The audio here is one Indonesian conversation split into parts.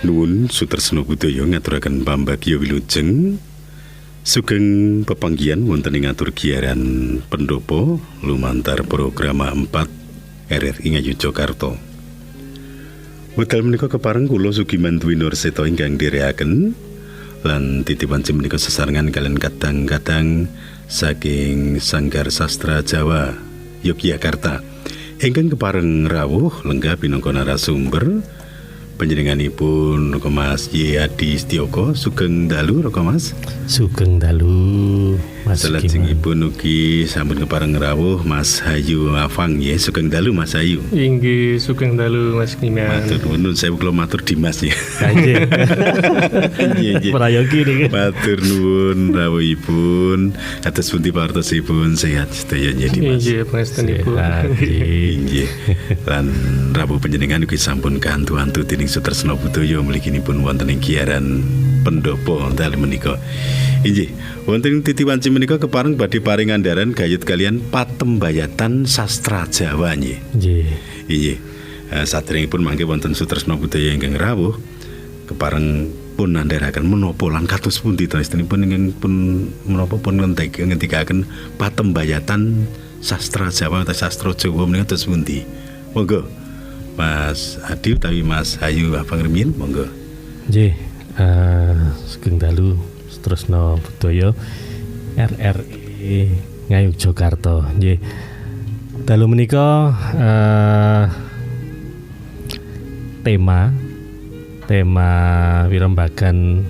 Nuwun Sutresna Budaya ngaturaken pambagya wilujeng sugeng pepanggihan wonten ing atur giaran pendopo lumantar program 4 RRI Ngayogyakarta. Wekdal menika kepareng kula Sugiman Dwi Nurseta ingkang dherekaken lan titipan menika sesarengan kalian kadang-kadang saking Sanggar Sastra Jawa Yogyakarta ingkang kepareng rawuh lenggah pinangka narasumber panjenenganipun Mas Y Adi Setioko. Sugeng dalu Roko Mas. Sugeng dalu Mas. Salajengipun ugi sampun kepareng rawuh Mas Hayu Afang ya. Sugeng dalu Mas Hayu. Inggih sugeng dalu Mas Kiman. Matur nuwun saya kula matur Dimas ya. Kanjeng. Prayogi niki. Matur nuwun rawuhipun atas pundi pawartosipun sehat sedaya ya Dimas. Inggih pangestanipun. Inggih. Lan rawuh panjenengan ugi sampun kantu-antu dening Sutresna Budaya mliginipun wonten ing giaran pendopo dal menika. Inggih, wonten titiwan menika kepareng badhe paring andharan gayut kalian patembayatan sastra Jawa nggih. Nggih. Inggih. Saderengipun mangke wonten Sutresna Budaya ingkang rawuh kepareng pun andharaken menapa lan kados pundi to istinipun ingkang pun menapa pun ngendikaken patembayatan sastra Jawa atau sastra Jawa menika kados pundi. Monggo Mas Adi utawi Mas Hayu Afang Remin, monggo. Nggih, sugeng dalu Sutresna Budaya RRI Ngayogyakarta. Nggih. Dalu menika tema wirembagan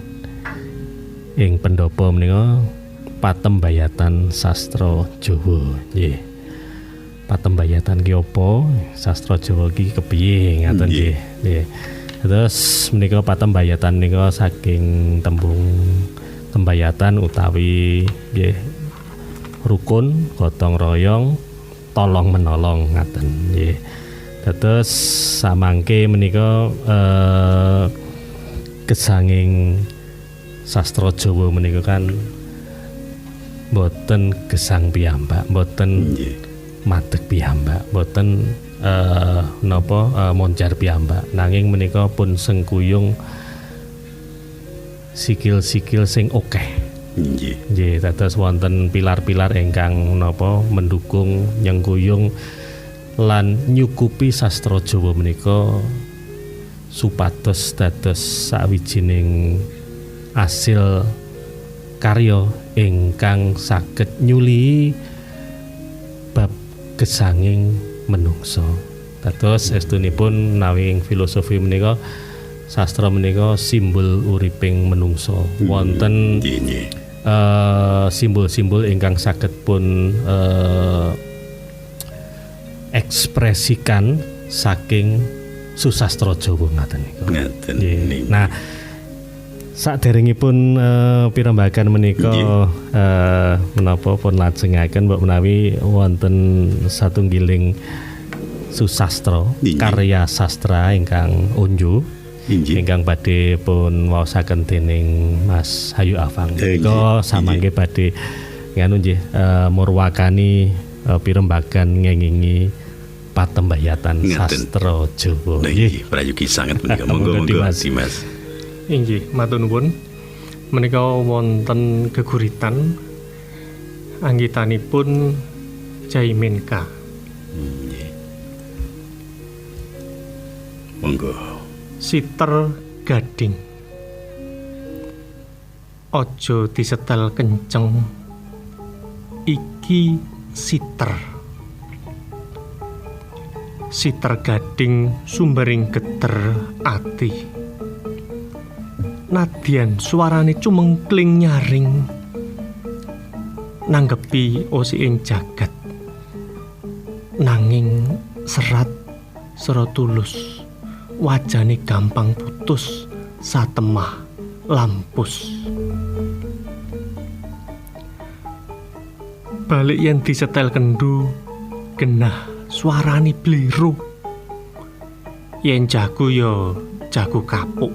ing pendopo menika patembayatan sastra Jawa. Nggih. Patembayatan ki apa? Sastra Jawa ki kepiye ngaten nggih. Nggih. Terus menika patembayatan nika saking tembung tembayatan utawi nggih rukun, gotong royong, tolong menolong ngaten nggih. Terus samangke menika gesanging sastra Jawa menika kan boten gesang piyambak, boten madeg piyambak, boten monjar piyambak, nanging menika pun sengkuyung sikil-sikil sing akeh. Nggih, dados wonten pilar-pilar ingkang mendukung nyengkuyung lan nyukupi sastra Jawa menika supados dados sawijining asil karya ingkang saged nyuli bab gesanging menungso. Dados estunipun nawi ing filosofi menika sastra menika simbol uriping menungso. Wonten simbol-simbol ingkang saged pun ekspresikan saking susastra Jawa ngaten niku. Nah, saderengipun pirembagan menika menapa pun lajengaken mbok menawi wonten satunggiling susastra karya sastra ingkang unju ingkang badhe pun waosaken dening Mas Hayu Afang. Menika samangke badhe nganu nggih murwakani pirembagan ngengingi patembayatan sastra Jawa. Nggih, prayogi sanget menika. Monggo Mas. Inggih, matur nuwun. Menika wonten geguritan anggitanipun Jaiminka. Nggih. Monggo. Siter gading. Aja disetel kenceng. Iki siter. Siter gading sumbering geter ati. Nadyan suarane cumengkling nyaring nanggepi osi ing jagat, nanging serat tulus wajane gampang putus satemah lampus. Balik yen disetel kendu genah suarane bliru, yen jago ya jago kapuk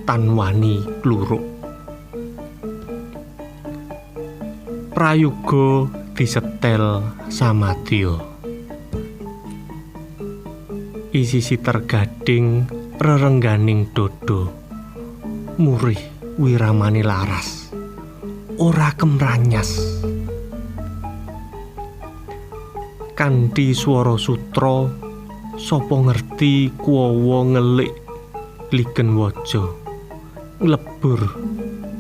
tan wani kluruk. Prayoga disetel samadya. Isi siter gading rerengganing dodo. murih wiramane laras, ora kemranyas. Kanthi swara sutra, sapa ngerti kuwawa ngelik ligen waja, nglebur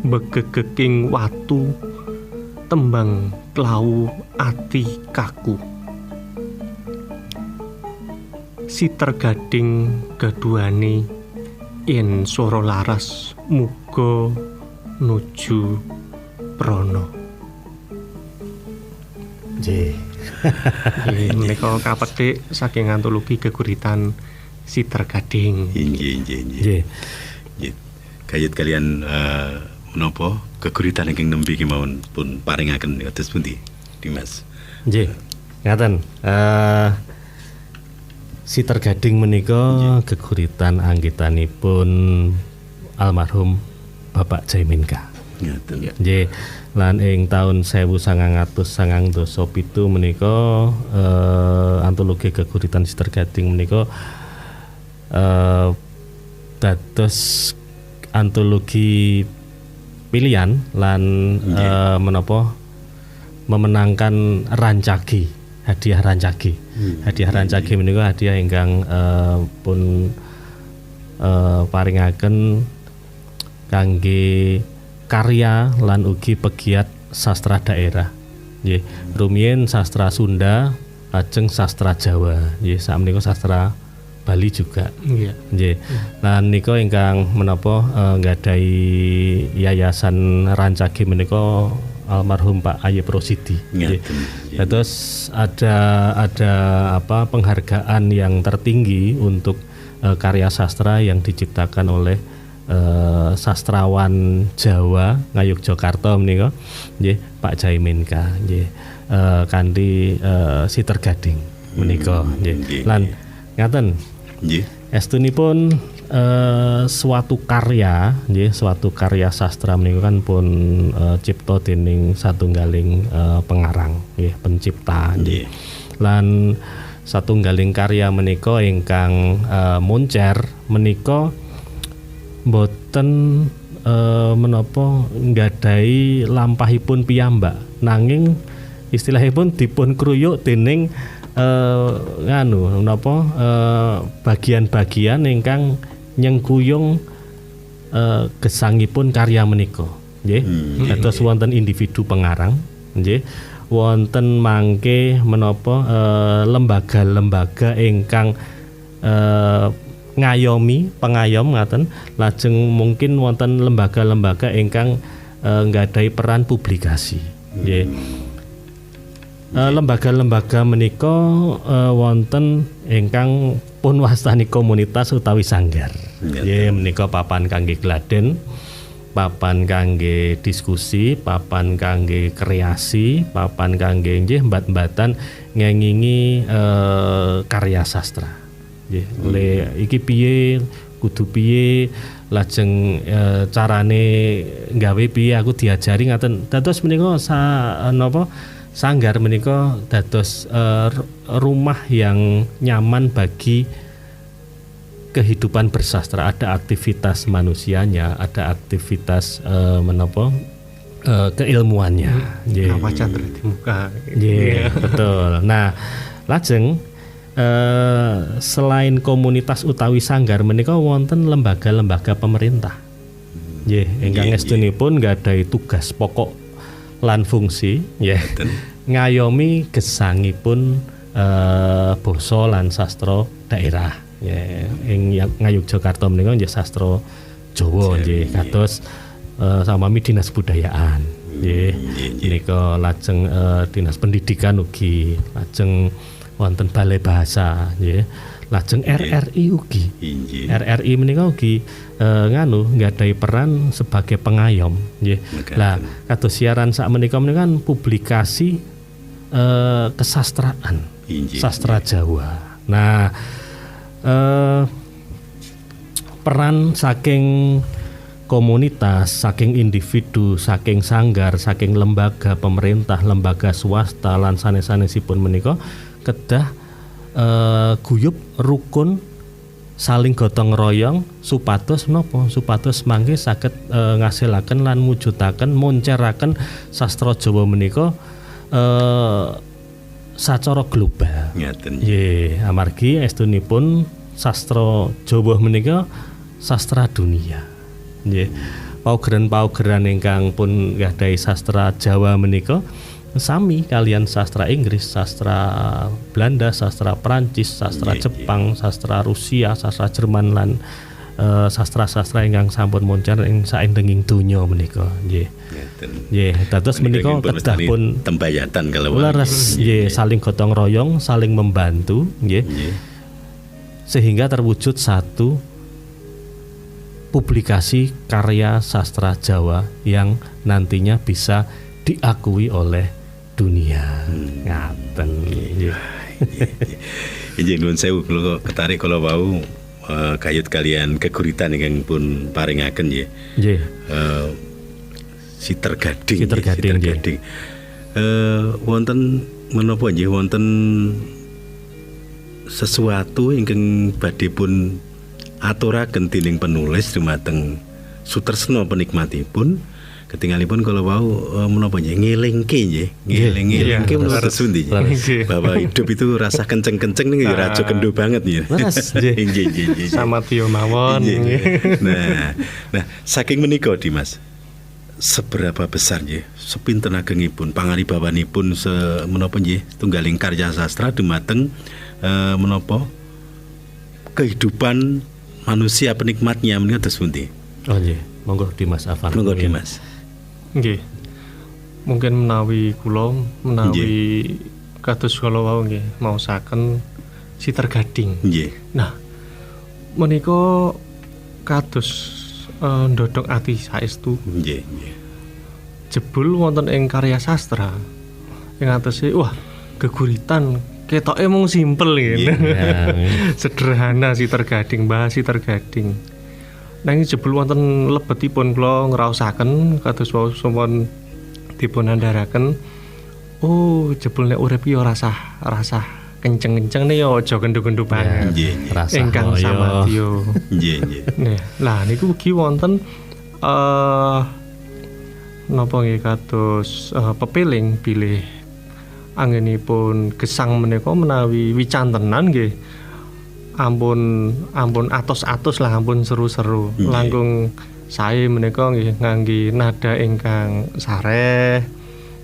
begegeking watu, tembang klau ati kaku. Sitergading gaduhane yen swara laras muga nuju prana. Nggih. Menika kapetik saking antologi geguritan Sitergading. Nggih. Kayut kalian menapa geguritan ingkang nembe kemawon pun paringaken kados pundi Dimas. Nggih. Ngaten. Sitergading menika geguritan anggitanipun almarhum Bapak Jaiminka. Ngaten. Nggih. Lan ing taun 1997 menika antologi geguritan Sitergading menika dados antologi pilihan lan menapa memenangkan Rancagi, hadiah Rancagi. Hadiah Rancagi menika hadiah ingkang pun paringaken kangge karya lan ugi pegiat sastra daerah. Nggih, rumiyin sastra Sunda, lajeng sastra Jawa. Nggih, sakmenika sastra Bali juga. Iya. Nggih. Lan nika ingkang menapa nggadahi yayasan Rancagi menika almarhum Pak Ayub Rosidi. Nggih. Terus ada apa penghargaan yang tertinggi untuk karya sastra yang diciptakan oleh sastrawan Jawa Ngayogyakarta menika nggih Pak Jaiminka nggih kanthi Sitergading menika nggih. Lan ngaten nggih estunipun suatu karya nggih suatu karya sastra menika kan pun cipta dening satunggaling pengarang nggih pencipta nggih. Lan satunggaling karya menika ingkang moncer menika boten menapa nggadahi lampahipun piyambak nanging istilahipun dipun kruyuk dening bagian-bagian ingkang nyengkuyung gesangipun karya menika nggih. Dados wonten individu pengarang nggih, wonten mangke menapa lembaga-lembaga ingkang ngayomi pengayom ngaten, lajeng mungkin wonten lembaga-lembaga ingkang nggadahi peran publikasi nggih. Lembaga-lembaga menika wonten ingkang pun wastani komunitas utawi sanggar. Nggih, menika papan kangge gladen, papan kangge diskusi, papan kangge kreasi, papan kangge nggih mbat-mbatan ngengingi karya sastra. Nggih, le iki piye, kudu piye, lajeng carane gawe piye aku diajari ngaten. Dados menika sanggar menika dados rumah yang nyaman bagi kehidupan bersastra. Ada aktivitas manusianya, ada aktivitas keilmuannya. Nggih. Apa candre di muka. Nggih, betul. Nah, lajeng selain komunitas utawi sanggar menika wonten lembaga-lembaga pemerintah. Nggih, ingkang estunipun nggadahi tugas pokok lan fungsi nggih ngayomi gesangipun basa lan sastra daerah. Ing Ngayogyakarta menika nggih sastra Jawa nggih kados sami dinas budayaan nggih. Menika lajeng dinas pendidikan ugi, lajeng wonten balai bahasa nggih, lajeng RRI ugi. RRI menika ugi nggadahi peran sebagai pengayom nggih. Lah kados siaran sak menika kan publikasi kesastraan, sastra Jawa. Nah, peran saking komunitas, saking individu, saking sanggar, saking lembaga pemerintah, lembaga swasta lan sanes-sanesipun menika kedah guyub rukun saling gotong royong supados menapa supados mangke saged ngasilaken lan mujudaken monceraken sastra Jawa menika sacara global. Ngaten. Nggih, amargi estunipun sastra Jawa menika sastra dunia. Nggih. Paugeran-paugeran ingkang pun nggadhahi sastra Jawa menika sami kalian sastra Inggris, sastra Belanda, sastra Prancis, sastra Jepang, sastra Rusia, sastra Jerman lan sastra-sastra ingkang sampun moncer ing saindenging donya menika. Nggih. Nggih, dados menika kedah pun tembayatan kalau leres nggih saling gotong royong, saling membantu nggih. Sehingga terwujud satu publikasi karya sastra Jawa yang nantinya bisa diakui oleh dunia. Ngaten nggih. Nggih nuwun sewu kula ketarik kalau wau kayut kalian keguritan ingkang pun paringaken nggih. Nggih. Siter Gading. Siter Gading. Wonten menapa nggih wonten sesuatu ingkang badhe pun aturaken dening penulis dumateng sutresna penikmatipun ketinggalipun kalau wau menapa nggih ngelingke nggih ngelingke menapa sundi bahwa hidup itu rasa kenceng-kenceng ning raja kendo banget nggih. Nggih. Sama Tio mawon. Nah, saking menika Dimas seberapa besar nggih sepinten agengipun pangaribawanipun menapa nggih tunggaling karya sastra dumateng menapa kehidupan manusia penikmatnya menika terus pundi? Oh nggih, monggo Dimas Afan. Monggo Dimas. Nggih. Mungkin menawi kula menawi kados kala wau nggih maosaken Siter Gading. Nggih. Nah, menika kados ndodhok ati saestu. Nggih. Jebul wonten ing karya sastra ing atase wah geguritan ketoke mung simpel ngene. Sederhana Siter Gading, bahas Siter Gading. Nanging jebul wonten lebetipun kula ngraosaken kados wau sampun dipun andharaken. Oh, jebul nek urip ya rasah kenceng-kenceng nih yo aja gendu-gendu banget. Ingkang samadya. Nggih. Lah niku ugi wonten napa nggih kados pepeling bilih anggenipun gesang menika menawi wicantenan nggih ampun atos-atos lah ampun seru-seru langkung sae menika nggih ngangge nada ingkang sareh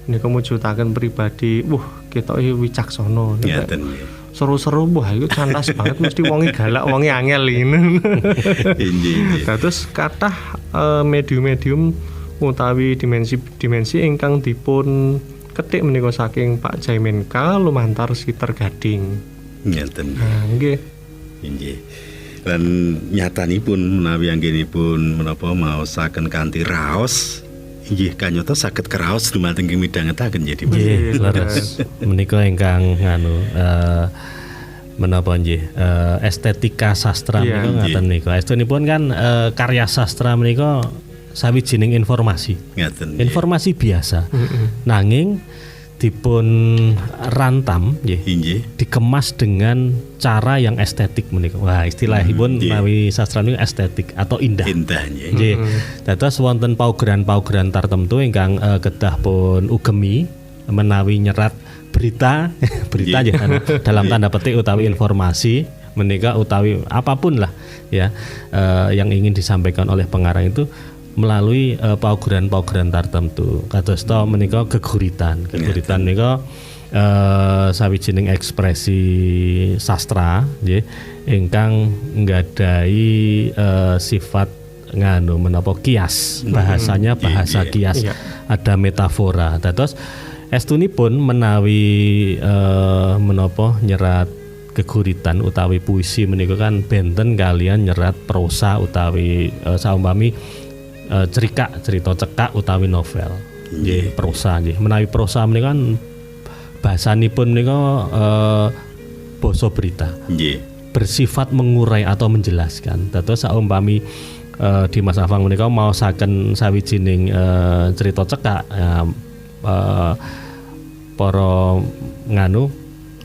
menika mujudaken pribadi ketoke wicaksana seru-seru iku cantas banget mesti wonge galak wonge angel ngene. Terus kathah medium-medium utawi dimensi ingkang dipun ketik menika saking Pak Jaimenka lumantar Siter Gading. Ngeten. Nggih. Nggih. Lan nyatanipun menawi anggenipun menapa maosaken kanthi raos inggih kanyata saged kraos dumateng midhangetaken jadi. Nggih, leres. Menika ingkang menapa nggih estetika sastra menika ngaten nika. Estunipun kan karya sastra menika sawijining informasi. Ngaten. Informasi biasa. Nanging dipun rantam nggih. Dikemas dengan cara yang estetik menika. Wah, istilahipun menawi sastra niku estetik atau indah. Indah nggih. Nggih. Dados wonten paugeran-paugeran tartemtu ingkang kedah pun ugemi menawi nyerat berita nggih dalam tanda petik utawi informasi menika utawi apapun lah ya yang ingin disampaikan oleh pengarang itu melalui paugeran-paugeran tartemtu. Kados to menika geguritan nika sawijining ekspresi sastra nggih ingkang nggadhahi sifat menapa kias, bahasanya bahasa kias. Ada metafora. Dados estunipun menawi menapa nyerat geguritan utawi puisi menika kan benten kalian nyerat prosa utawi saumpami cerita cekak utawi novel nggih prosa nggih menawi prosa menika kan bahasanipun menika basa berita nggih bersifat mengurai atau menjelaskan. Dados saumpami Dimas Afang menika maosaken sawijining cerita cekak para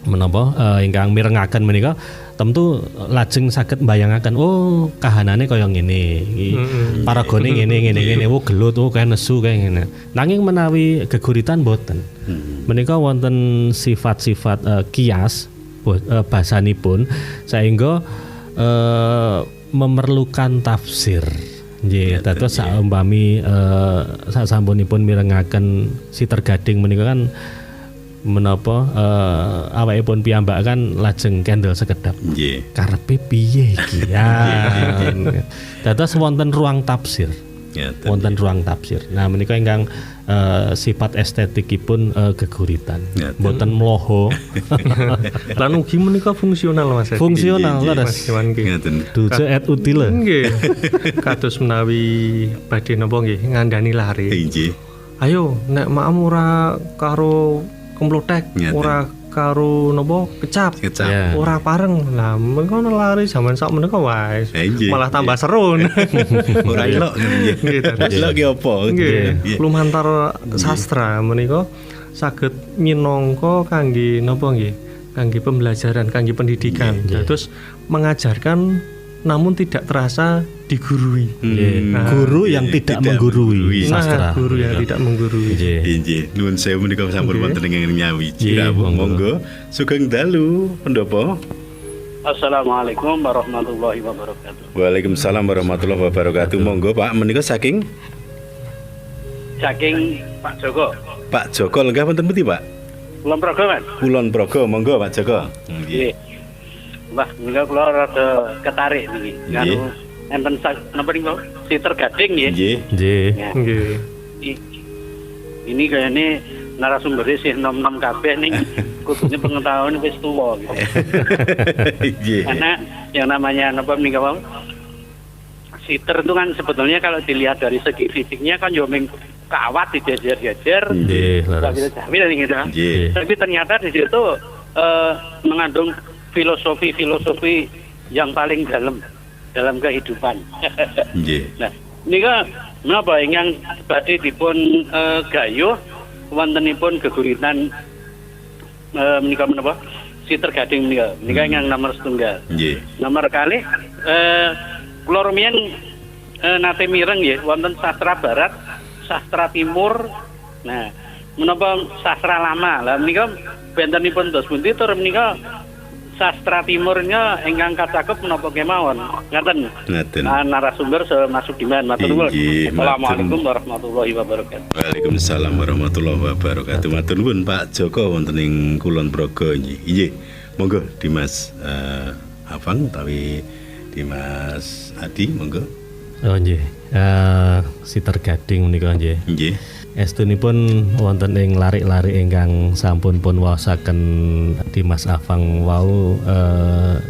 menapa ingkang mirengaken menika tentu lajeng saged mbayangaken oh kahanane kaya ngene iki paragone ngene oh gelut oh kaya nesu kaya ngene nanging menawi geguritan boten menika wonten sifat-sifat kias basanipun sehingga memerlukan tafsir nggih dados saumpami sasampunipun mirengaken Siter Gading menika kan menapa awakipun piyambak kan lajeng kendel sekedap karepe piye iki dados wonten ruang tafsir nah menika ingkang sifat estetikipun geguritan mboten mloho lan ugi menika fungsional Mas fungsional leres duce et utile nggih kados menawi badhe napa nggih ngandani lare ayo nek maem ora karo kemplotek ora karo napa kecap ora pareng lah mengko lari zaman sak menika wae malah tambah seru ora elok nggih elok ki apa nggih lumantar sastra menika saged minangka kangge napa nggih kangge pembelajaran kangge pendidikan terus mengajarkan namun tidak terasa digurui. Guru yang tidak menggurui sastra. Guru yang tidak menggurui. Nggih. Nuwun sewu menika sampun wonten ing nyawi. Monggo sugeng dalu pendopo. Assalamualaikum warahmatullahi wabarakatuh. Waalaikumsalam warahmatullahi wabarakatuh. Monggo Pak menika saking Pak Joko. Pak Joko lenggah wonten pundi Pak? Kulon Progo Mas. Kulon Progo monggo Pak Joko. Nggih. Wah, menika kula rada ketarik niki. Karo enten napa niku? Siter Gading nggih. Nggih. Ini kayaknya narasumber sih nom-nom kabeh ning kudune pengetahuan wis tuwa gitu. Karena yang namanya napa niku Bang? Siter itu kan sebetulnya kalau dilihat dari segi fisiknya kan yo ming kawat dijejer-jejer. Nggih, leres. Tapi ternyata di situ mengandung filosofi yang paling dalam kehidupan. Nah, ini kan menapa ingkang badhe dipun gayuh wontenipun geguritan menika menapa Siter Gading menika ingkang nomor setunggal. Nomor kalih kula rumiyin nate mireng nggih wonten sastra barat, sastra timur. Nah, menapa sastra lama. Lah menika bentenipun dos pundi tur menika sastra timurnya ingkang kacakup menapa kemawon ngaten narasumber masuk diman matur nuwun. Assalamualaikum warahmatullahi wabarakatuh. Waalaikumsalam warahmatullahi wabarakatuh. Matur nuwun Pak Joko wonten ing Kulon Progo nggih. Monggo Dimas Afang utawi Dimas Adi monggo. Oh nggih. Siter Gading menika nggih. Nggih. Estunipun wonten ing larik-larik ingkang sampun pun waosaken Dimas Afang wau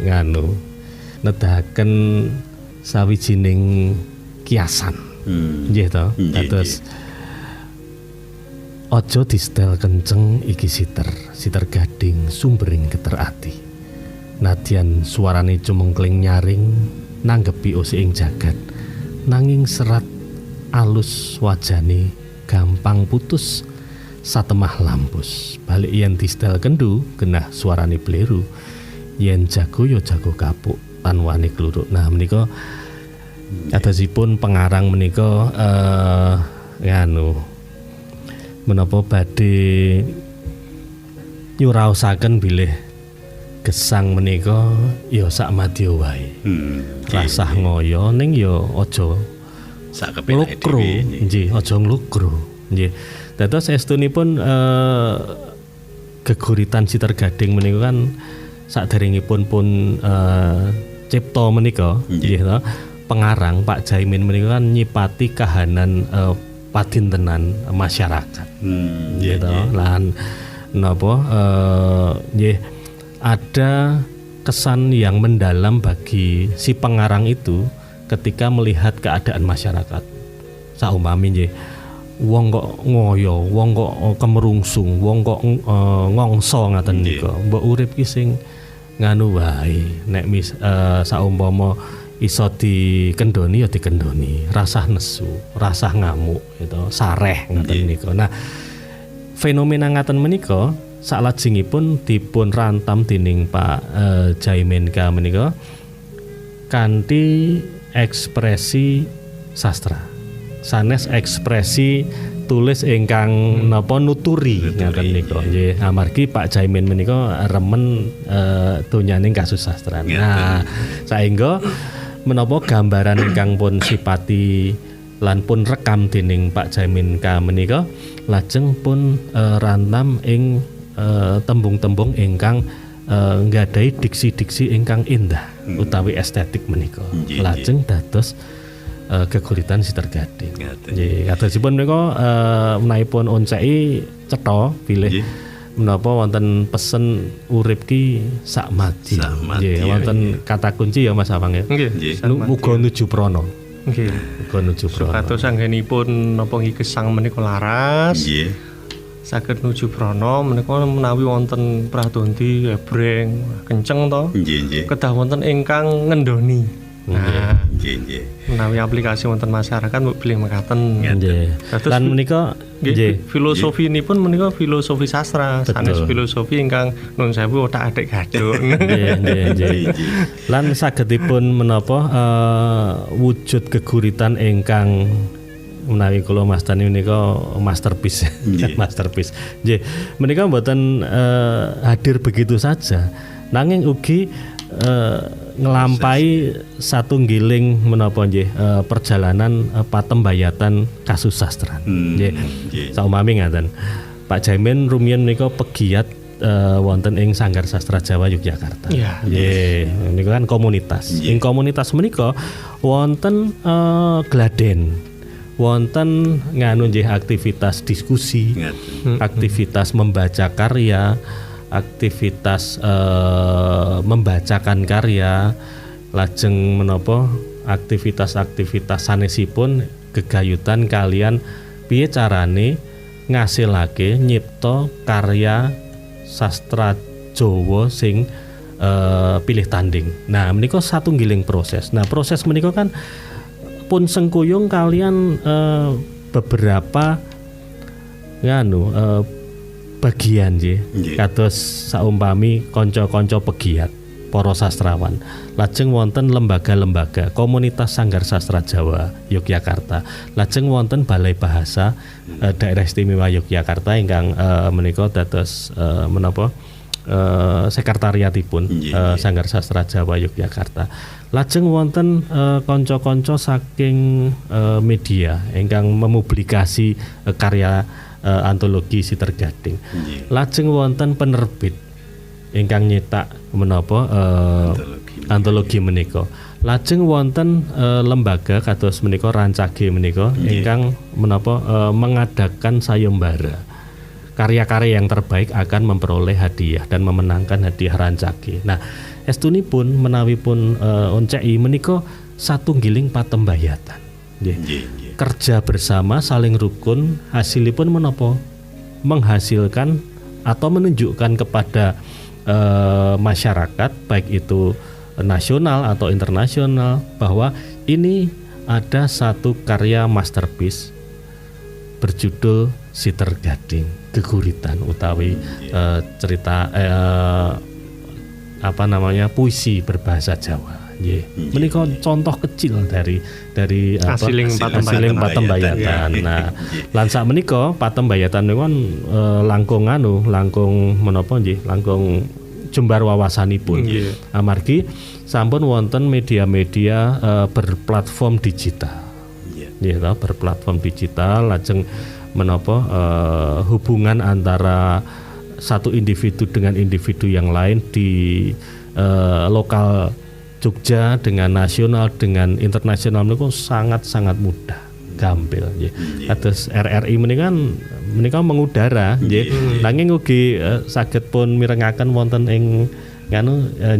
nganu nedahaken sawijining kiasan. Nggih to. Terus aja distel kenceng iki Siter Gading sumbering keterati. Nadyan suarane cumengkling nyaring nanggepi usi ing jagat nanging serat alus wajane gampang putus satemah lampus balik yen distel kendu genah suarane bleru yen jago ya jago kapuk lan wani kluruk. Nah menika adosipun pengarang menika nganu menapa badhe nyuraosaken bilih gesang menika ya sak madya wae. Rasah ngoyo ning ya aja sak kepenake dhewe nggih aja nglukro nggih. Dados estunipun geguritan Siter Gading menika kan saderengipun pun cipta menika nggih to pengarang Pak Jaimin menika kan nyipati kahanan padintenan masyarakat nggih to lan napa nggih ada kesan yang mendalam bagi si pengarang itu ketika melihat keadaan masyarakat. Saumpami nggih wong kok ngoyo, wong kok kemerungsung, wong kok ngongso ngaten nika. Mbok urip ki sing nganu wae. Nek saumpama iso dikendoni ya dikendoni. Rasah nesu, rasah ngamuk gitu, sareh ngaten nika. Nah, fenomena ngaten menika salajengipun dipun rantam dening Pak Jaimenka menika kanthi ekspresi sastra. Sanes ekspresi tulis ingkang napa nuturi ngaten nika. Nggih, amargi Pak Jaimen menika remen donyaning kasusastran. Nah, saengga menapa gambaran ingkang pun sipati lan pun rekam dening Pak Jaimenka menika lajeng pun rantam ing tembung-tembung ingkang nggadahi diksi-diksi ingkang indah utawi estetik menika. Lajeng dados geguritan Sitergading. Nggih, kadosipun menika menahipun onceki cetha bilih menapa wonten pesen urip ki sakmati. Nggih, wonten kata kunci ya Mas Awang ya. Nggih. Muga nuju prana. Nggih. Muga nuju prana. Kados anggenipun napa nggih gesang menika laras. Nggih. Saged nuju prana menika menawi wonten pradonti ebreng kenceng to. Nggih. Kedah wonten ingkang ngendhoni. Nah, nggih. Menawi aplikasi wonten masyarakat mbok bilih mekaten. Nggih. Lan menika nggih filosofinipun menika filosofi sastra, sanes filosofi ingkang nun sewu otak-atik gaduk. Nggih. Lan sagedipun menapa wujud geguritan ingkang menawi kula mastani menika masterpiece. Masterpiece. Nggih, menika mboten hadir begitu saja. Nanging ugi ngelampahi satunggiling menapa nggih perjalanan patembayatan kasusastran. Nggih. Saumami ngaten. Pak Jaimen rumiyin menika pegiat wonten ing Sanggar Sastra Jawa Yogyakarta. Nggih, menika kan komunitas. Ing komunitas menika wonten gladen. Wonten nganu nggih aktivitas diskusi, aktivitas membaca karya, aktivitas membacakan karya, lajeng menapa aktivitas-aktivitas sanesipun gegayutan kalian piye carane ngasilake nyipta karya sastra Jawa sing pilih tanding. Nah, menika satunggiling proses. Nah, proses menika kan pun sengkuyung kalian beberapa nganu bagian nggih. Kados saumpami kanca-kanca pegiat para sastrawan. Lajeng wonten lembaga-lembaga komunitas Sanggar Sastra Jawa Yogyakarta. Lajeng wonten Balai Bahasa Daerah Istimewa Yogyakarta ingkang menika dados menapa sekretariatipun Sanggar Sastra Jawa Yogyakarta. Lajeng wonten kanca-kanca saking media ingkang memupublikasi karya antologi Sitergading. Lajeng wonten penerbit ingkang nyetak menapa antologi menika. Lajeng wonten lembaga kados menika Rancage menika ingkang menapa mengadakan sayembara. Karya-karya yang terbaik akan memperoleh hadiah dan memenangkan hadiah Rancage. Nah, estunipun menawi pun onceki menika satunggiling patembayatan. Kerja bersama saling rukun, hasilipun menapa? Menghasilkan atau menunjukkan kepada masyarakat baik itu nasional atau internasional bahwa ini ada satu karya masterpiece berjudul Sitergading, geguritan utawi cerita puisi berbahasa Jawa. Menika contoh kecil dari hasiling patembayatan. Nah, lan sak menika patembayatan niku langkung menapa nggih, langkung jembar wawasanipun. Amargi sampun wonten media-media berplatform digital. Nggih, berplatform digital lajeng menapa hubungan antara satu individu dengan individu yang lain di lokal Jogja dengan nasional dengan internasional niku sangat-sangat mudah, gampil nggih. Kados RRI menika mengudara nggih. Nanging ugi saged pun mirengaken wonten ing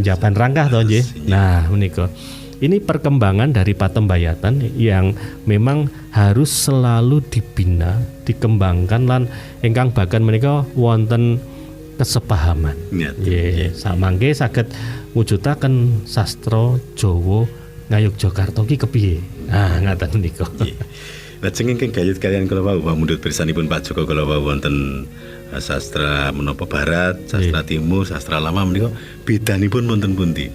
Jaban Rangkah to nggih. Nah, menika ini perkembangan dari patembayatan yang memang harus selalu dibina, dikembangkan lan ingkang bahkan menika wonten kesepahaman. Nggih, samangke saged wujudaken sastra Jawa Ngayogyakarta ki kepiye. Nah, ngaten menika. Lajeng ingkang gayut kalian kula wau mundhut pirsanipun Pak Joko kula wau wonten sastra menapa barat, sastra timur, sastra lama menika bedanipun wonten pundi?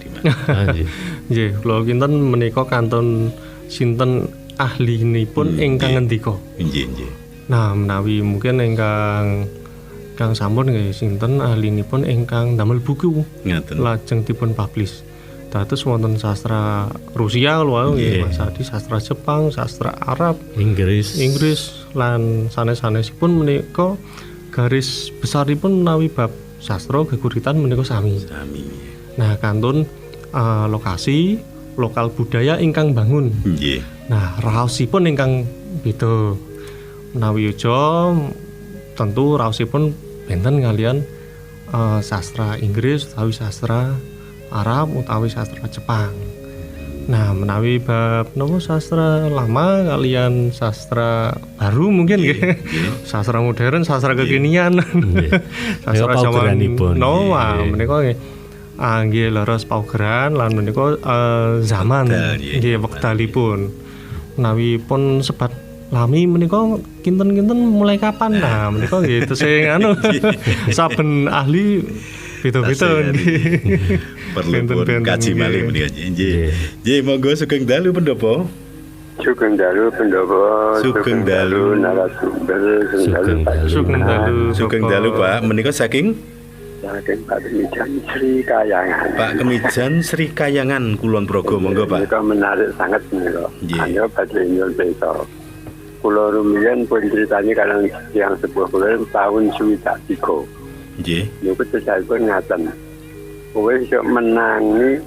Nggih, kula kinten menika kantun sinten ahlinipun ingkang ngendika. Nggih, nggih. Nah, menawi mungkin ingkang sampun nggih sinten ahlinipun ingkang damel buku. Ngaten. Lajeng dipun publish. Dados wonten sastra Rusia lho nggih, Mas Adi, sastra Jepang, sastra Arab, Inggris lan sanes-sanesipun menika garis besaripun menawi bab sastra geguritan menika sami. Nah, kantun lokasi lokal budaya ingkang bangun. Nggih. Nah, raosipun ingkang beda. Menawi uja tentu raosipun benten kalian sastra Inggris utawi sastra Arab utawi sastra Jepang. Nah, menawi bab nopo sastra lama kalian sastra baru mungkin nggih. Sastra modern, sastra kekinian. Sastra zaman Noah menika nggih. Nggih leres paugeran lan menika zaman nggih wekdalipun. Menawi pun sebat lami menika kinten-kinten mulai kapan? Nah, menika nggih tesih anu saben ahli beda-beda nggih. Perlu pun kaji malih menika nggih. Nggih, monggo sugeng dalu pendopo. Sugeng dalu pendopo. Sugeng dalu narasumber. Sugeng dalu Pak. Menika saking Pak Kemijan Sri Kayangan. Pak Kemijan Sri Kayangan Kulon Progo, monggo Pak. Menika menarik sangat menika. Hanya badhe nyuwun pirsa. Kula rumiyin pun critani kalih yang sebuah kula tahun 2003. Nggih. Niku tersayapun ngaten. Kowe iso menangi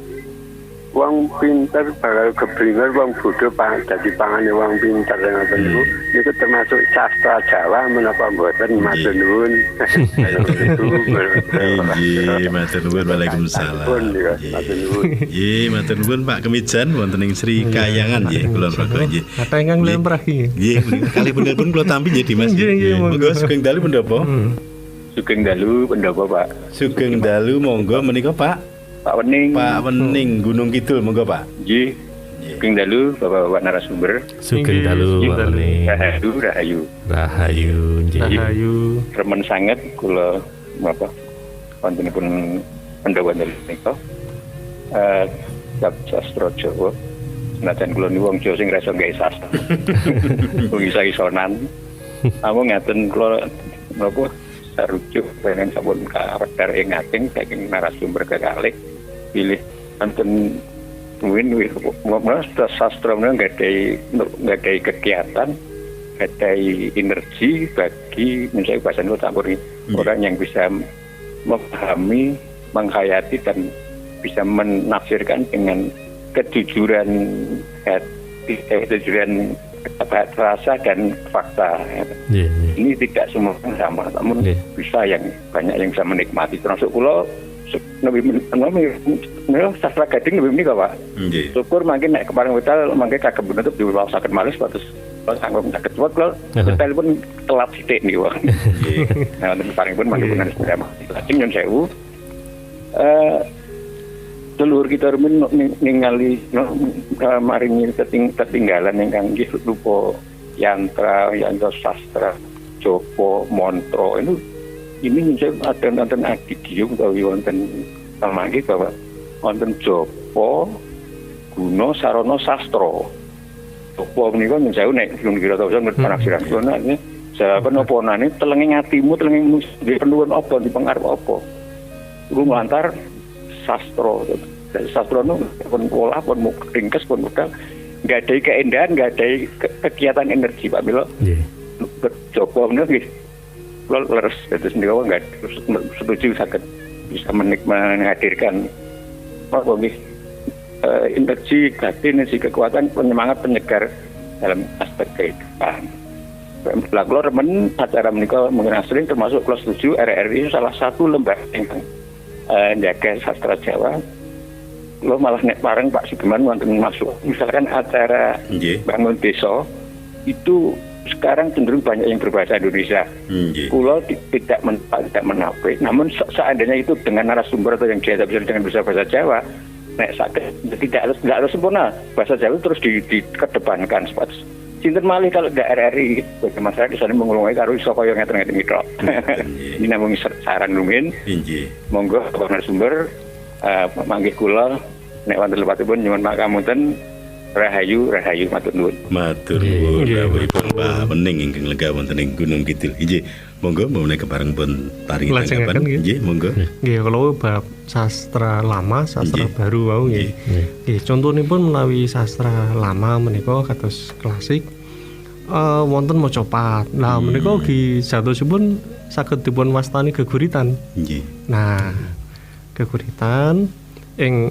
wong pinter bakal keblinger wong bodho dadi pangane wong pinter ngoten niku. Niku termasuk sastra Jawa menapa mboten matur nuwun. Nggih, matur nuwun. Waalaikumsalam. Nggih, matur nuwun Pak Kemijan wonten ing Sri Kayangan nggih Kulon Progo nggih. Kata ingkang lemprah iki. Nggih, kali bener pun kula tampi nggih Dimas. Monggo sugeng dalu pendopo. Sugeng dalu pendopo Pak. Sugeng dalu monggo menika Pak. Pak Wening. Pak Wening Gunung Kidul monggo Pak. Nggih. Sugeng dalu Bapak-bapak narasumber. Sugeng dalu Pak Wening. Rahayu. Rahayu nggih. Rahayu. Remen sanget kula napa wontenipun pendawan menika. Bab sastra Jawa. Senajan kula niku wong Jawa sing rasa gawe sastra. Wong isa-isanan. Amung ngaten kula napa sarujuk pengen sampun karakter ing ating saking narasumber kekalih pilih wonten sastra menika nggadahi kegiatan, nggadahi energi bagi misalnya bahasa itu campur orang yang bisa memahami, menghayati dan bisa menafsirkan dengan kejujuran kejujuran rasa dan fakta. Ini tidak semua sama, namun bisa yang banyak yang bisa menikmati. Termasuk kula sastra gading lebih menika Pak. Syukur mungkin nek kepareng wetal mangke kagem menutup diwaosaken malih suatu sanggup saged wae kula wetal pun telat sithik niku. Nah nek kepareng pun mangke pun sedaya lajeng nyun sewu. Leluhur kita remen ningali maringi ketinggalan ingkang nggih rupa yantra sastra Joko Montro ini saya ada wonten adidium utawi wonten samangke bahwa wonten Joko Guna Sarana Sastra. Joko menika nyun sewu nek kira tau panaksiran kula nek jawaban apa nane telenge atimu telenge penuwun apa dipengarep apa. Lumantar sastra nu pun pola pun ringkes pun udah nggak ada keindahan, nggak ada kegiatan energi Pak Milo. Joko nggih leres itu sendiri nggak setuju sakit bisa menghadirkan apa nggih energi batin, energi kekuatan, penyemangat, penyegar dalam aspek kehidupan. Kalau remen acara menikah mungkin asli termasuk kelas 7 RRI salah satu lembaga yang jaga sastra Jawa. Lo malah nek bareng Pak Sugiman wonten masuk misalkan acara bangun desa itu sekarang cenderung banyak yang berbahasa Indonesia. Kulo tidak menapik, namun seandainya itu dengan narasumber atau yang dia bisa dengan bahasa Jawa, nek sakit tidak harus sempurna bahasa Jawa terus dikedepankan Sinten malih kalau ndak RRI bagi masyarakat di sana mengulungi karo iso kaya ngeten-ngeten iki tok. Ini namung saran rumin. Inggih. Monggo narasumber manggih kula nek wonten lepatipun nyuwun makamunten rahayu matur nuwun. Matur nuwun dawuhipun Pak Wening ingkang lenggah wonten ing Gunung Kidul. Inggih. Monggo menawi kepareng pun paringi tanggapan. Nggih, monggo. Nggih, kalau bab sastra lama, sastra baru wau nggih. Nggih, contonipun menawi sastra lama menika kados klasik wonten macapat. Nah, menika ugi jatosipun saged dipun wastani geguritan. Nggih. Nah, geguritan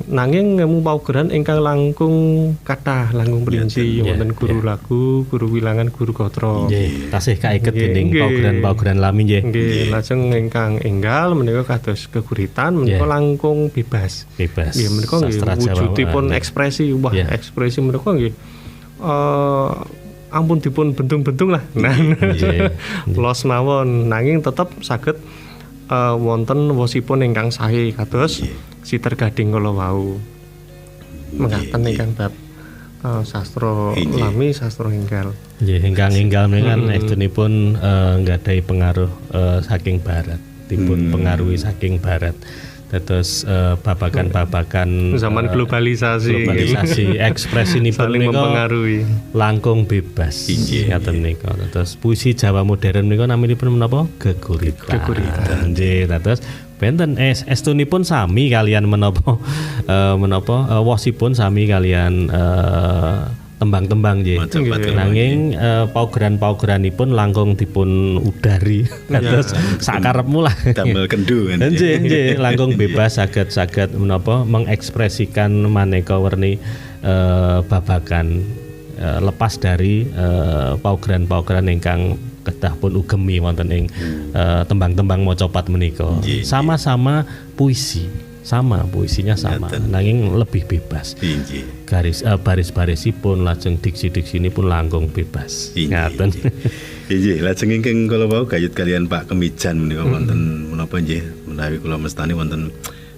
nanging ngemu paugeran ingkang langkung kathah langkung perinci wonten guru lagu, guru wilangan, guru gatra. Nggih, tasih kaiket dening paugeran-paugeran lami nggih. Nggih, lajeng ingkang enggal menika kados geguritan menika langkung bebas. Nggih, menika nggih wujudipun ekspresi, wah ekspresi menika nggih ampun dipun bentung-bentung lah. Nah, los mawon nanging tetep saged wonten wosipun ingkang sae kados Siter Gading kala wau. Mengaten ingkang bab sastra lami, sastra enggal. Nggih, ingkang enggal menika estunipun nggadahi pengaruh saking barat, dipun pengaruhi saking barat. Dados babakan-babakan zaman globalisasi ekspresinipun saling menika mempengaruhi langkung bebas ngaten menika. Terus puisi Jawa modern menika naminipun menapa? Geguritan. Nggih, terus benten estunipun sami kalian menapa wosipun sami kalian tembang-tembang nggih. Nanging paugeran-paugeranipun langkung dipun udari kados sakarepmu lah. Damel kendu kan. Nggih, langkung bebas saged menapa mengekspresikan maneka werni babagan lepas dari paugeran-paugeran ingkang kedah pun ugemi wonten ing tembang-tembang macapat menika. Sama-sama puisi. Sama puisinya sama, nanging lebih bebas. Baris-barisipun lajeng diksi-diksinipun langkung bebas. Ngaten. Inggih, lajeng ingkang kala wau gayut kalian Pak Kemijan menika wonten menapa nggih menawi kula mestani wonten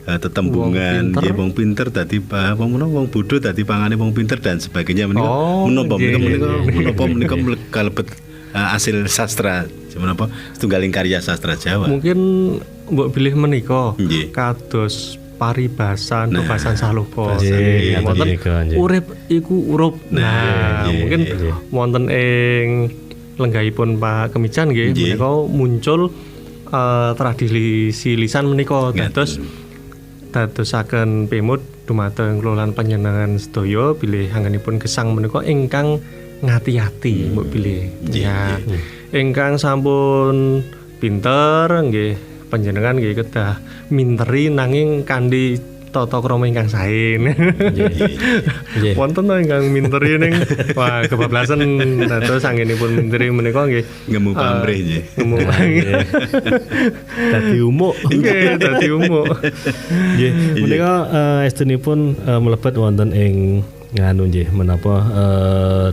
tetembungan nggih wong pinter dadi wong bodho dadi pangane wong pinter dan sebagainya menika menika kalebet hasil sastra menapa setunggaling karya sastra Jawa. Mungkin mbok pilih menika kados paribasan bebasan saloka. Wonten urip iku urup. Nah, mungkin wonten ing lenggahipun Pak Kemijan nggih menika muncul tradisi lisan menika dadosaken pemut dumateng kula lan panjenengan sedaya bilih anggenipun gesang menika ingkang ngati-ati mbok pilih. Ya. Ingkang sampun pinter nggih panjenengan nggih kedah minteri nanging kanthi tata krama ingkang sae. Wonten ingkang minteri ning wah kebablasan dados anggenipun minteri menika nggih ngemu pamrih nggih. Ngemu pamrih. Dadi umuk. Nggih, dadi umuk. Nggih, menika estunipun mlebet wonten ing nganu nggih menapa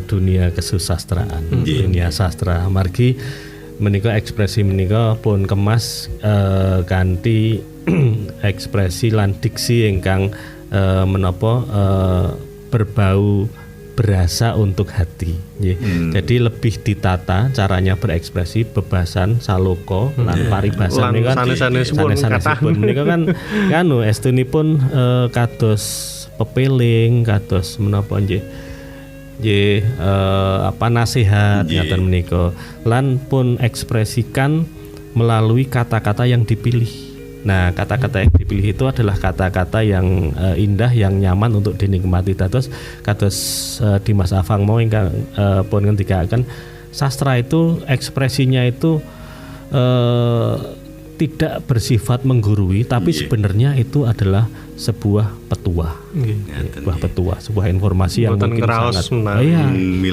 dunia kesusastraan, dunia sastra margi menika ekspresi menika pun kemas kanthi ekspresi lan diksi ingkang menapa berbau berasa untuk hati nggih. Jadi lebih ditata caranya berekspresi bebasan saloka lan paribasan menika sanes-sanesipun menika kan nganu estunipun kados pepeling kados menapa nggih nasihat ngaten menika lan pun ekspresikan melalui kata-kata yang dipilih. Nah, kata-kata yang dipilih itu adalah kata-kata yang indah, yang nyaman untuk dinikmati. Kados Dimas Afang mau ingkang pun ngendikaken sastra itu ekspresinya itu tidak bersifat menggurui, tapi sebenarnya itu adalah sebuah petuah, sebuah informasi yang mungkin sangat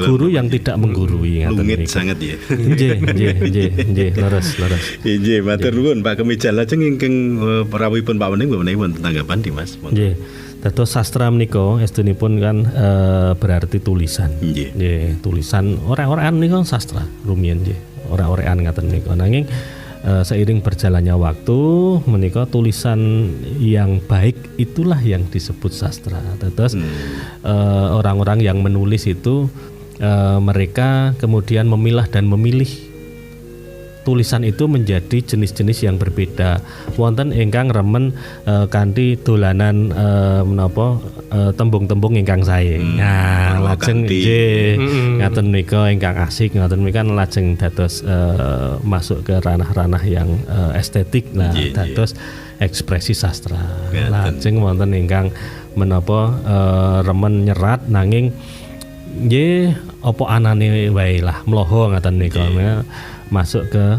guru yang tidak menggurui. Lungit sangat ya. Nggih, leres. Nggih, matur nuwun Pak Kemijan. Lajeng ingkang rawuhipun Pak Wening menawi wonten tanggapan Dimas. Nggih. Dados sastra menika estunipun kan berarti tulisan. Nggih, tulisan ora-oraan nika sastra rumiyin nggih. Ora-oraan ngaten nika. Nanging seiring berjalannya waktu menika tulisan yang baik itulah yang disebut sastra. Terus orang-orang yang menulis itu mereka kemudian memilah dan memilih tulisan itu menjadi jenis-jenis yang berbeda. Wonten ingkang remen kanthi dolanan menapa tembung-tembung ingkang sae. Nah, lajeng nggih ngaten menika ingkang asik, ngaten menika lajeng dados masuk ke ranah-ranah yang estetik. Nah, dados ekspresi sastra. Lajeng wonten ingkang menapa remen nyerat nanging nggih apa anane wae lah mloho ngaten menika. Masuk ke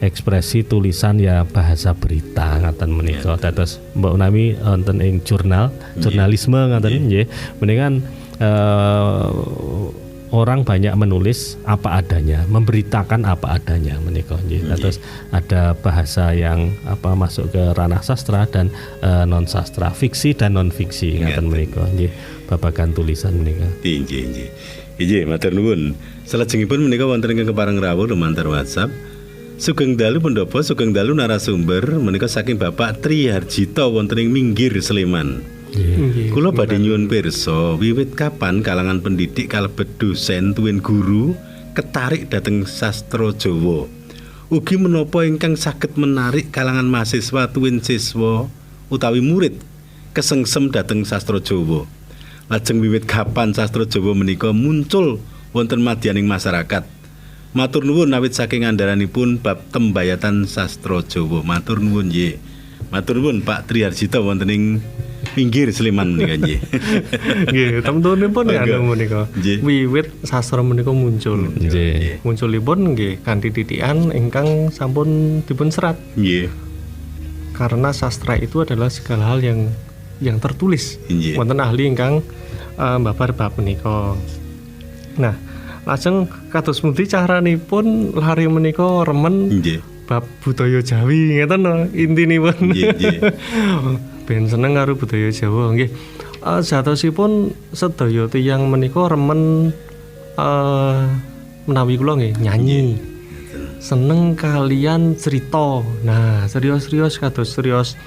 ekspresi tulisan ya bahasa berita ngaten menika. Dados mbok nami wonten ing jurnalisme ngaten nggih. Menika orang banyak menulis apa adanya, memberitakan apa adanya menika nggih. Dados ada bahasa yang masuk ke ranah sastra dan non sastra, fiksi dan non fiksi ngaten menika nggih. Babagan tulisan menika. Nggih. Inggih, matur nuwun. Salajengipun menika wonten ingkang kepareng rawuh lumantar WhatsApp. Sugeng dalu pendopo, sugeng dalu narasumber menika saking Bapak Tri Harjito wonten ing Minggir Sleman. Kula badhe nyuwun pirsa, wiwit kapan kalangan pendidik kalebet dosen tuwin guru ketarik dhateng sastra Jawa? Ugi menapa ingkang saged menarik kalangan mahasiswa tuwin siswa utawi murid kesengsem dhateng sastra Jawa? Lajeng wiwit kapan sastra Jawa menika muncul wonten madyaning masyarakat? Matur nuwun awit saking andharanipun bab tembayatan sastra Jawa. Matur nuwun nggih. Matur nuwun Pak Tri Harjito wonten ing Pinggir Sleman menika nggih. Nggih, temtunipun ya menika. Wiwit sastra menika muncul. Nggih. Munculipun nggih kanthi titikan ingkang sampun dipun serat. Nggih. Karena sastra itu adalah segala hal yang tertulis. Wonten ahli ingkang babar bab menika. Nah, lajeng kados pundi caranipun lari menika remen bab budaya Jawi ngeten intinipun. Ben seneng karo budaya Jawa nggih. Jatosipun sedaya tiyang menika remen menawi kula nggih nyanyi. Seneng kalian cerita. Nah, serius-serius kados serius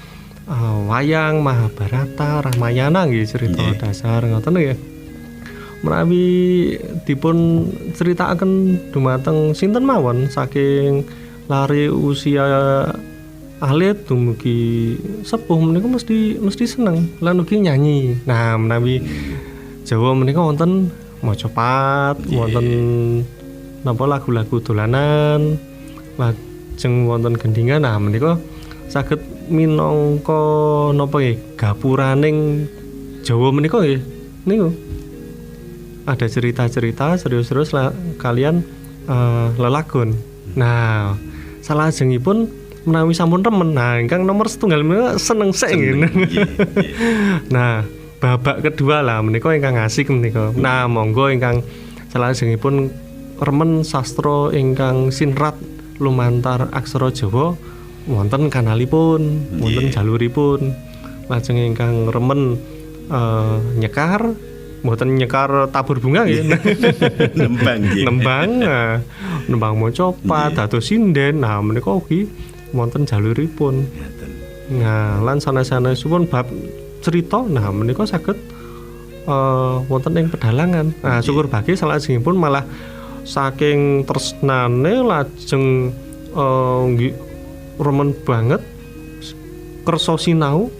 wayang, Mahabharata, Ramayana nggih cerita dasar ngoten nggih. Menawi dipun critakaken dumateng sinten mawon saking lari usia alit dumugi sepuh menika mesti seneng lan ugi nyanyi. Nah, menawi Jawa menika wonten macapat, wonten napa lagu-lagu dolanan, lajeng wonten gendhingan. Nah, menika saged minangka napa nggih gapuraning Jawa menika nggih niku. Ada cerita-cerita serius-serius kalian lelagon. Nah, salajengipun menawi sampun remen. Nah, ingkang nomor setunggal menika seneng sek nggih. Nah, babak kedua lah menika ingkang asik menika. Nah, monggo ingkang salajengipun remen sastra ingkang sinrat lumantar aksara Jawa wonten kanalipun, wonten jaluripun. Lajeng ingkang remen nyekar, mboten nyekar tabur bunga nggih. Nembang macapat, dados sinden. Nah, menika ugi wonten jaluripun. Nah, lan sanes-sanesipun bab cerita, nah menika saged wonten ing pedalangan. Nah, syukur bagi salajengipun malah saking tresnane lajeng remen banget kersa sinau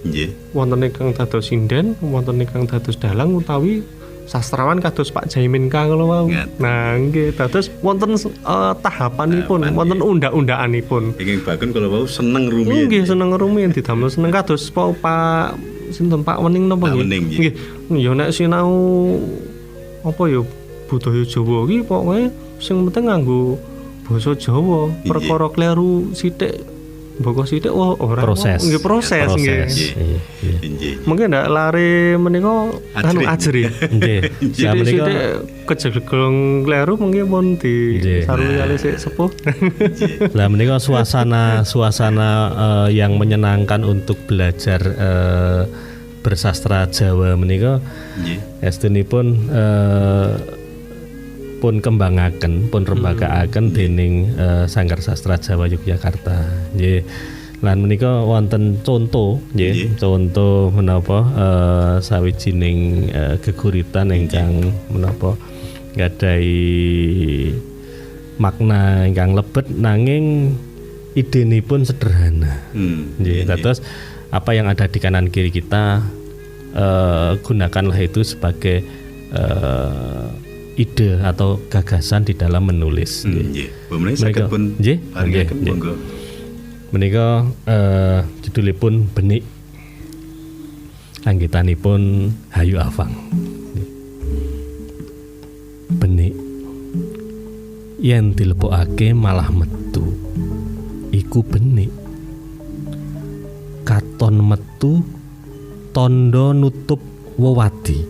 wonten ingkang dados sinden, wonten ingkang dados dalang utawi sastrawan kados Pak Jaimin kanglo wau. Nah, nggih dados wonten tahapanipun, wonten undang-undanganipun. Ingkang bakun kala wau seneng rumiyin. Nggih, seneng rumiyin didamel seneng kados Pak sinten Pak Wening napa nggih. Nggih, ya nek sinau apa ya budaya Jawa iki pokoke sing penting nganggo basa Jawa. Perkara kleru sithik mboko sithik ora proses. Nggih proses nggih. Mungkin ndak lari menika anu ajri. Nggih. Ya menika kejegong kleru mungkin pun di saruni kali sik sepuh. Lah menika suasana yang menyenangkan untuk belajar bersastra Jawa menika estunipun pun kembangaken, pun rembagaaken dening Sanggar Sastra Jawa Yogyakarta. Nggih. Lan menika wonten contoh nggih, contoh menapa sawijining geguritan ingkang menapa gadhahi makna ingkang lebet nanging idenipun sederhana. Nggih, terus apa yang ada di kanan kiri kita gunakanlah itu sebagai ide atau gagasan di dalam menulis. Nggih. Pemirsa saged pun paringaken monggo. Menika judulipun Benik, anggitanipun Hayu Afang. Benik yen dilebokake malah metu, iku benik. Katon metu tondo nutup wewadi,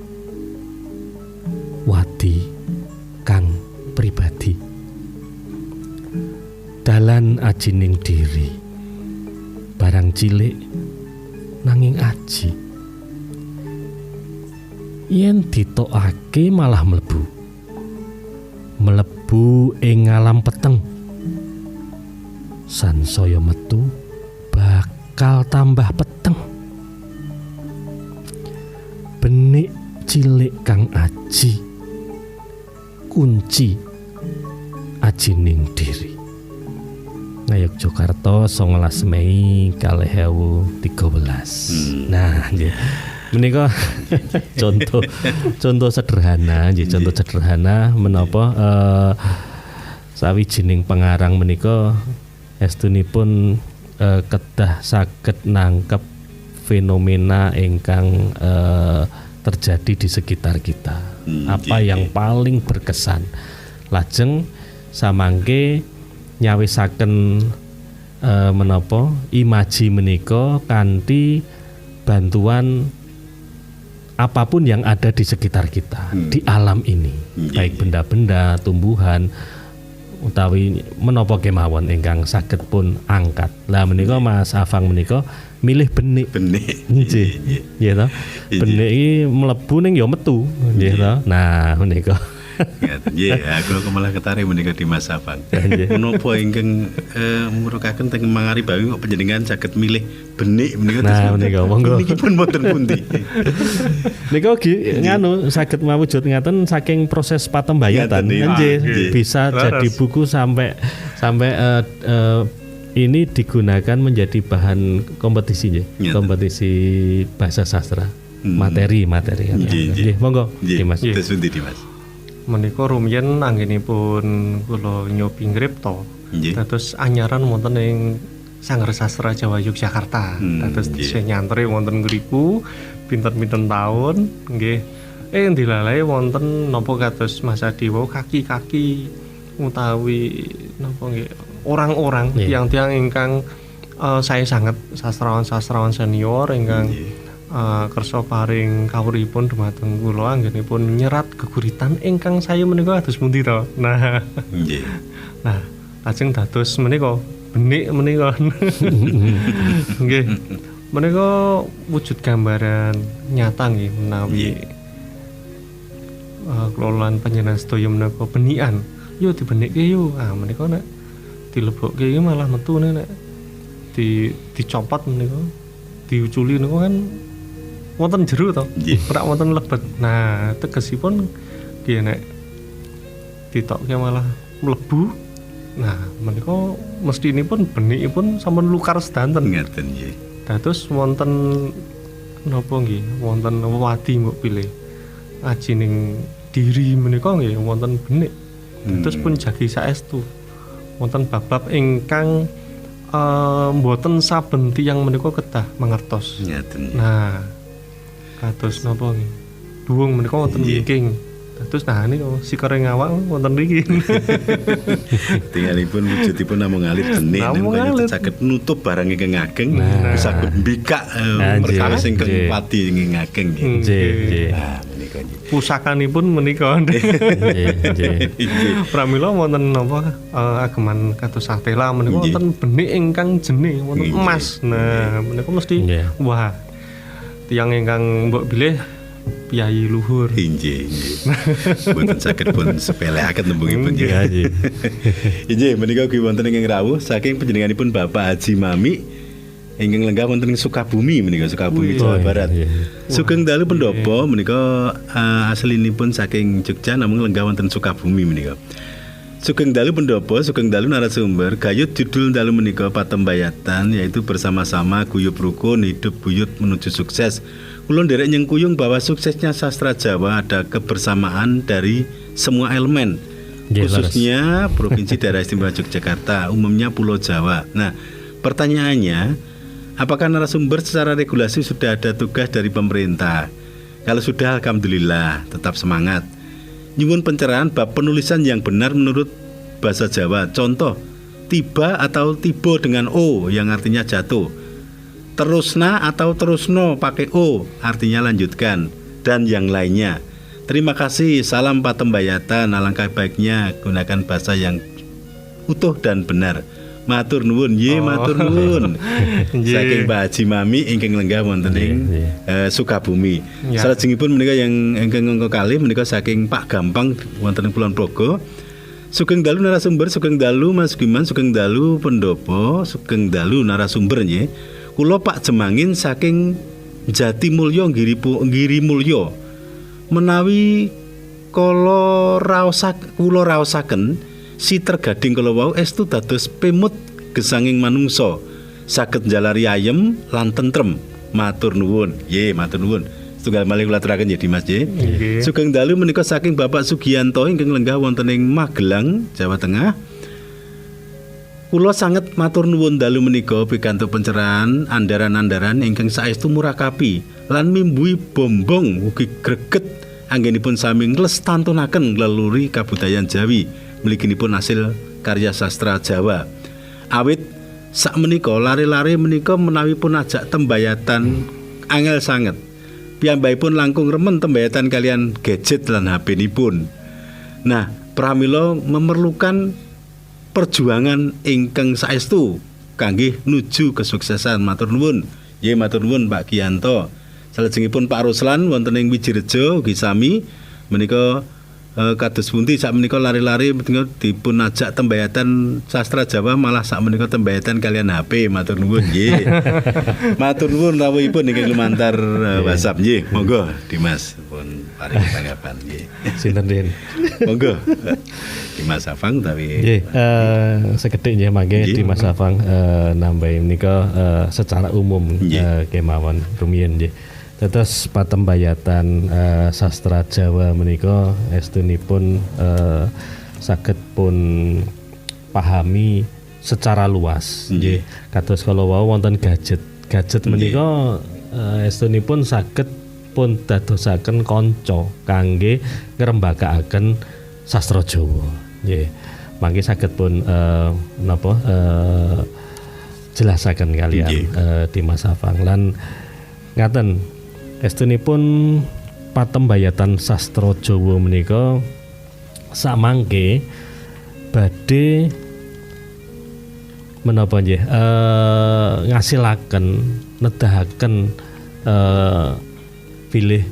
wadi kang pribadi. Dalan ajining diri, barang cilik nanging aji. Yen ditokake malah mlebu ing alam peteng. Sansaya metu bakal tambah peteng. Benik cilik kang aji, kunci ajining diri. Ngayogyakarta 19 Mei 2013. Nah, nggih. Menika contoh sederhana, nggih, contoh sederhana menapa sawijining pengarang menika estunipun kedah saged nangkep fenomena ingkang terjadi di sekitar kita. Apa yang paling berkesan. Lajeng samangke nyawisaken menapa imaji menika kanthi bantuan apapun yang ada di sekitar kita di alam ini, baik benda-benda, tumbuhan utawi menapa kemawon ingkang saged pun angkat. Lah menika Mas Afang menika milih benik. Nggih. Nggih to. Benik iki mlebu ning ya metu, nggih to. Nah menika Nggih, aku malah ketarik menika di Mas Afang. Menapa ingkang murukaken teng Mangaribawi kok panjenengan saged milih benik menika. Nah, menika monggo. Niki pun mboten pundi. Nika nganu saged mawujud ngaten saking proses patembayatan. Nggih, bisa jadi buku sampai ini digunakan menjadi bahan kompetisi nggih. Kompetisi bahasa sastra. Materi. Nggih, monggo. Nggih, Mas. Terus pundi Mas? Menika rumiyin anggenipun kula nyobi ngripta. Dados anyaran wonten ing Sanggar Sastra Jawa Yogyakarta. Dados dhisik nyantri wonten ngriku pinten-pinten taun nggih. Dilalai wonten napa kados Mas Adi wau kaki-kaki utawi napa nggih orang-orang tiang-tiang ingkang saya sangat sastrawan-sastrawan senior ingkang kersa paring kawruhipun dumateng kula anggenipun nyerat geguritan ingkang saya menika dados pundi to. Nah. Nggih. Nah, lajeng dados menika benik menika. Nggih. Menika wujud gambaran nyata nggih menawi kelolaan panjenengan sedaya menika benikan. Yo dibenikke yo. Ah menika nek dilebokke iki malah metu nek dicopot menika diuculi niku kan wonten jero to, ora wonten lebet. Nah, tegesipun nggih nek ditokke malah mlebu. Nah, menika mestinipun benikipun sampun lukar sedanten. Ngaten nggih. Dados wonten napa nggih, wonten wadi mbok pilih. Ajining diri menika nggih wonten benik. Dados pun jagi saestu. Wonten bab-bab ingkang mboten saben tiyang menika kedah mangertos. Ngaten. Nah, kados napa nggih? Duwung menika wonten wingking. Dados nah niku sikare ngawak wonten mriki. Tinggalipun wujudipun namung alit benik nanging saged nutup barang ingkang ageng, saged mbikak perkawis ingkang pati ingkang ageng nggih. Nggih. Nah, menika nggih. Pusakanipun menika. Pramila wonten napa ageman kados satela menika wonten benik ingkang jene wonten emas. Nah, menika mesti wah tiyang ingkang mbok bilih piyai luhur. Nggih. Mboten saged pun sepeleaken tembungipun nggih. Nggih, menika ugi wonten ingkang rawuh saking panjenenganipun Bapak Haji Mami ingkang lenggah wonten ing Sukabumi menika, Sukabumi Jawa Barat. Sugeng dalu pendopo menika aslinipun saking Jogja namung lenggah wonten Sukabumi menika. Sugeng dalu pendopo, sugeng dalu narasumber, gayut judul dalu menika patembayatan, yaitu bersama-sama guyub rukun hidup buyut menuju sukses. Kula nderek nyengkuyung bahwa suksesnya sastra Jawa ada kebersamaan dari semua elemen, khususnya Provinsi Daerah Istimewa Yogyakarta, umumnya Pulau Jawa. Nah, pertanyaannya, apakah narasumber secara regulasi sudah ada tugas dari pemerintah? Kalau sudah, alhamdulillah, tetap semangat. Nyuwun pencerahan bab penulisan yang benar menurut bahasa Jawa. Contoh, tiba atau tibo dengan O yang artinya jatuh. Terusna atau terusno pakai O artinya lanjutkan, dan yang lainnya. Terima kasih, salam patembayatan. Alangkah baiknya gunakan bahasa yang utuh dan benar. Matur nuwun, matur nuwun. Saking Pak Haji Mami ingkang lenggah wonten ing Sukabumi. Salajengipun menika yang ingkang ngangka kalih menika saking Pak Gampang wonten ing Kulon Progo. Sugeng dalu narasumber, sugeng dalu Mas Giman, sugeng dalu pendopo, sugeng dalu narasumber nggih. Kula Pak Jemangin saking Jatimulyo Giri Mulyo. Menawi kula raosaken si tergading kala wau estu dados pemut gesanging manungsa saged njalari ayem lan tentrem. Matur nuwun. Matur nuwun. Setunggal malih kula aturaken ya Dimas nggih. Sugeng dalu menika saking Bapak Sugiyanto ingkang lenggah wonten ing Magelang, Jawa Tengah. Kula sanget matur nuwun dalu menika pikantuk pencerahan andaran-andaran ingkang saestu murakapi lan mimbuhi bombong ugi greget anggenipun sami nglestantunaken leluri kabudayan Jawi. Mliginipun hasil karya sastra Jawa. Awit sak menika lare-lare menika menawi pun ajak tembayatan angel sanget. Piyambakipun langkung remen tembayatan kalian gadget lan HP-nipun. Nah, pramila memerlukan perjuangan ingkang saestu kangge nuju kesuksesan. Matur nuwun. Matur nuwun Pak Giyanto. Salajengipun Pak Ruslan wonten ing Wijirejo ugi sami menika kados pundi sak menika lari-lari dipun ajak tembayatan sastra Jawa malah sak menika tembayatan kalian HP. Matur nuwun nggih. Matur nuwun rawuhipun ingkang lumantar WhatsApp nggih. Monggo Dimas pun paring tanggapan nggih. Sinten Den? Monggo. Dimas Afang tapi nggih sekedhik nggih mangke Dimas Afang nambahi menika secara umum kemawon rumiyin nggih. Terus patembayatan sastra Jawa menika estunipun saged pun pahami secara luas nggih. Kados kala wau wonten gadget menika estunipun saged pun dadosaken kanca kangge ngrembakakaken sastra Jawa nggih. Mangke saged pun jelasaken kalian Dimas Afang lan ngaten estunipun patembayatan sastra Jawa menika samangke badhe menapa nggih ngasilaken nedahaken pilih